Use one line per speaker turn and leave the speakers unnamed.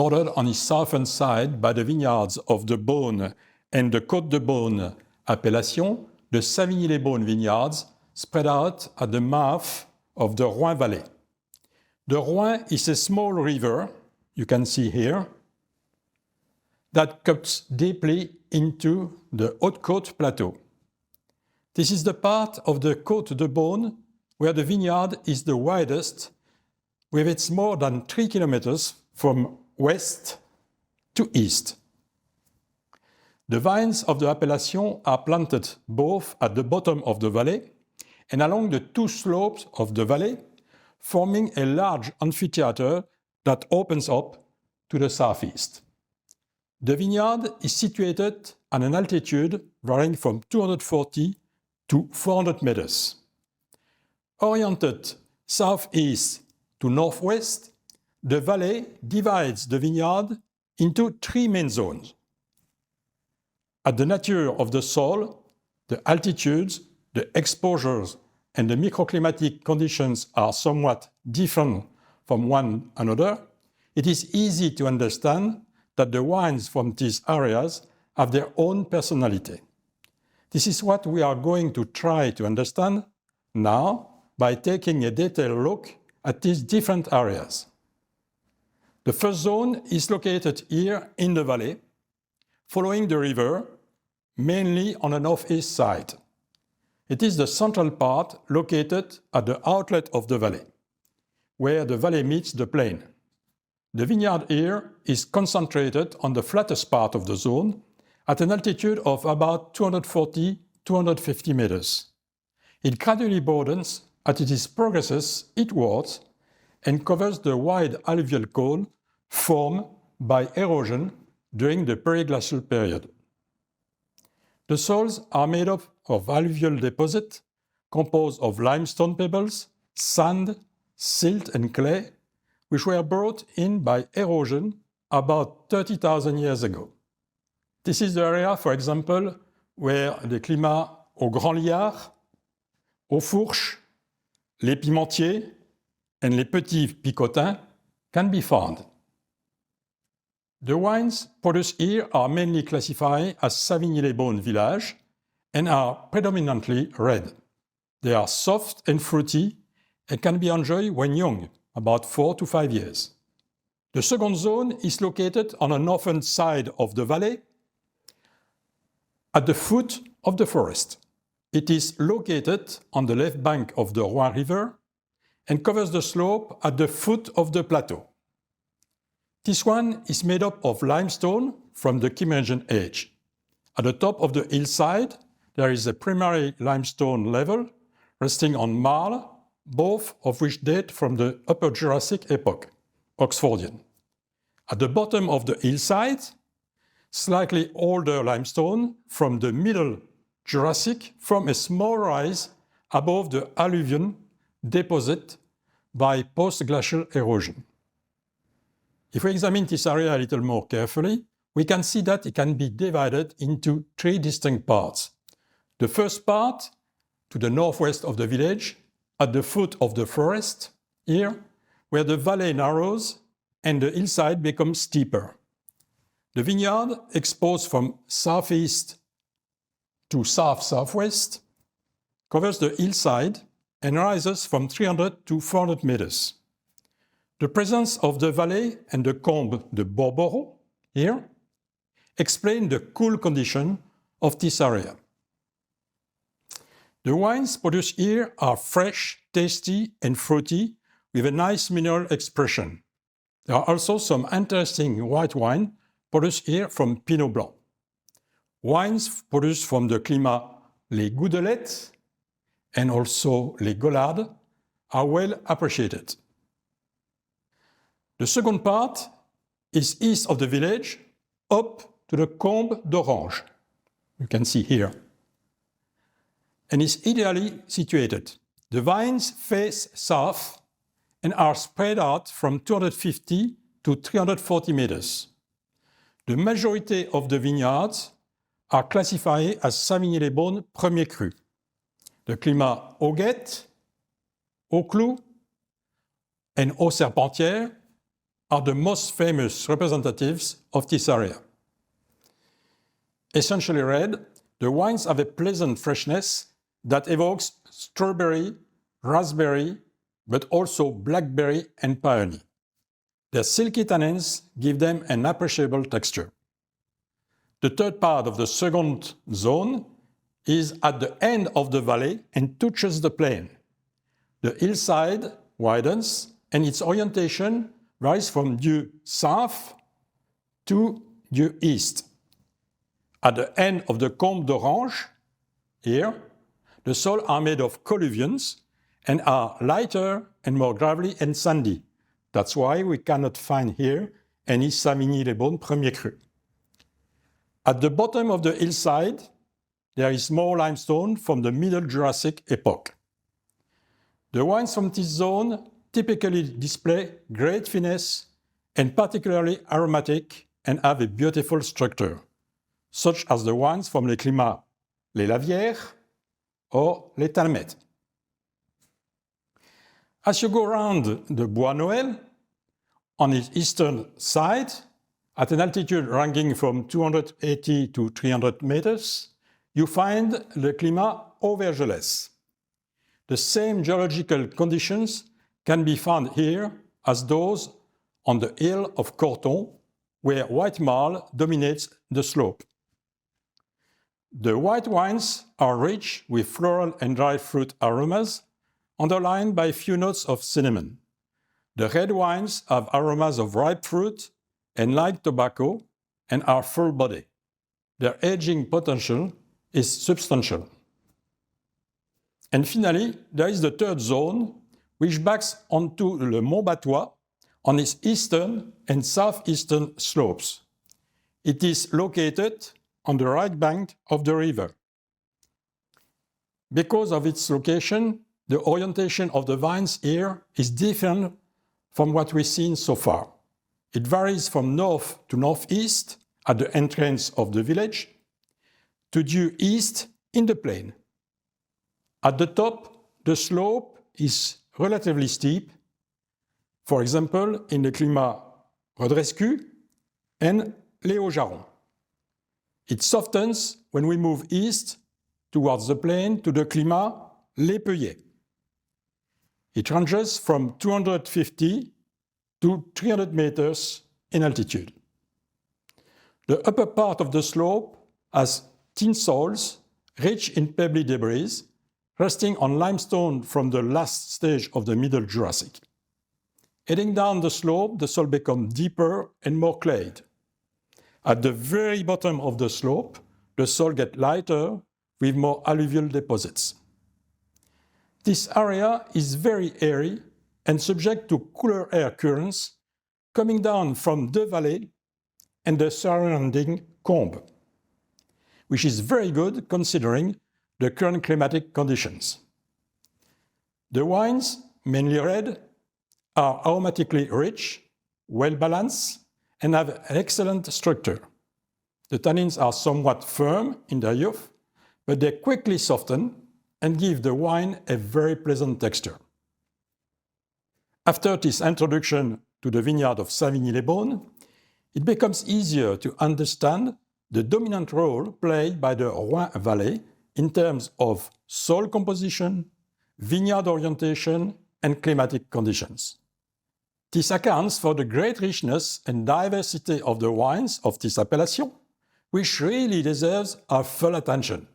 bordered on its southern side by the vineyards of the Beaune and the Côte de Beaune appellation, the Savigny-lès-Beaune vineyards spread out at the mouth of the Rhône Valley. The Rhône is a small river, you can see here, that cuts deeply into the Haute-Côte plateau. This is the part of the Côte de Beaune where the vineyard is the widest, with its more than 3 kilometers from west to east. The vines of the appellation are planted both at the bottom of the valley and along the two slopes of the valley, forming a large amphitheater that opens up to the southeast. The vineyard is situated at an altitude varying from 240 to 400 meters. Oriented southeast to northwest, the valley divides the vineyard into three main zones. At the nature of the soil, the altitudes, the exposures, and the microclimatic conditions are somewhat different from one another, it is easy to understand that the wines from these areas have their own personality. This is what we are going to try to understand now by taking a detailed look at these different areas. The first zone is located here in the valley, following the river, mainly on the northeast side. It is the central part located at the outlet of the valley, where the valley meets the plain. The vineyard here is concentrated on the flattest part of the zone at an altitude of about 240-250 meters. It gradually broadens as it progresses eastwards and covers the wide alluvial cone formed by erosion during the periglacial period. The soils are made up of alluvial deposits composed of limestone pebbles, sand, silt, and clay, which were brought in by erosion about 30,000 years ago. This is the area, for example, where the climats au Grand Liard, aux Fourches, les Pimentiers, and les Petits Picotins can be found. The wines produced here are mainly classified as Savigny-lès-Beaune village and are predominantly red. They are soft and fruity and can be enjoyed when young, about 4 to 5 years. The second zone is located on the northern side of the valley at the foot of the forest. It is located on the left bank of the Rhône River and covers the slope at the foot of the plateau. This one is made up of limestone from the Kimmeridgian age. At the top of the hillside, there is a primary limestone level resting on marl, both of which date from the Upper Jurassic epoch, Oxfordian. At the bottom of the hillside, slightly older limestone from the Middle Jurassic form a small rise above the alluvium deposit by post-glacial erosion. If we examine this area a little more carefully, we can see that it can be divided into three distinct parts. The first part, to the northwest of the village, at the foot of the forest, here, where the valley narrows and the hillside becomes steeper. The vineyard, exposed from southeast to south-southwest, covers the hillside and rises from 300 to 400 meters. The presence of the valley and the Combe de Bourgogne, here, explain the cool condition of this area. The wines produced here are fresh, tasty, and fruity, with a nice mineral expression. There are also some interesting white wine produced here from Pinot Blanc. Wines produced from the climat les Goudelettes and also les Gollardes are well appreciated. The second part is east of the village, up to the Combe d'Orange, you can see here, and is ideally situated. The vines face south and are spread out from 250 to 340 meters. The majority of the vineyards are classified as Savigny-lès-Beaune Premier Cru. The climat Auguette, Auclou, and Aux Serpentières are the most famous representatives of this area. Essentially red, the wines have a pleasant freshness that evokes strawberry, raspberry, but also blackberry and peony. Their silky tannins give them an appreciable texture. The third part of the second zone is at the end of the valley and touches the plain. The hillside widens and its orientation varies from due south to due east. At the end of the Combe d'Orange, here, the soils are made of colluvions and are lighter and more gravelly and sandy. That's why we cannot find here any Savigny-lès-Beaune Premier Cru. At the bottom of the hillside, there is more limestone from the Middle Jurassic epoch. The wines from this zone typically display great finesse and particularly aromatic and have a beautiful structure, such as the wines from les climats les Lavières or les Talmettes. As you go around the Bois Noël, on its eastern side, at an altitude ranging from 280 to 300 meters, you find le climat auvergelès. The same geological conditions can be found here as those on the hill of Corton, where white marl dominates the slope. The white wines are rich with floral and dry fruit aromas, underlined by a few notes of cinnamon. The red wines have aromas of ripe fruit and light tobacco and are full-bodied. Their aging potential is substantial. And finally, there is the third zone, which backs onto le Mont Batois on its eastern and southeastern slopes. It is located on the right bank of the river. Because of its location, the orientation of the vines here is different from what we've seen so far. It varies from north to northeast at the entrance of the village to due east in the plain. At the top, the slope is relatively steep, for example, in the climat Redrescu and les Hauts-Jarons. It softens when we move east towards the plain to the climat Les Peuillets. It ranges from 250 to 300 meters in altitude. The upper part of the slope has thin soils rich in pebbly debris, resting on limestone from the last stage of the Middle Jurassic. Heading down the slope, the soil becomes deeper and more clayed. At the very bottom of the slope, the soil gets lighter with more alluvial deposits. This area is very airy and subject to cooler air currents coming down from the valley and the surrounding combe, which is very good considering the current climatic conditions. The wines, mainly red, are aromatically rich, well-balanced, and have an excellent structure. The tannins are somewhat firm in their youth, but they quickly soften and give the wine a very pleasant texture. After this introduction to the vineyard of Savigny-lès-Beaune, it becomes easier to understand the dominant role played by the Rhône Valley in terms of soil composition, vineyard orientation, and climatic conditions. This accounts for the great richness and diversity of the wines of this appellation, which really deserves our full attention.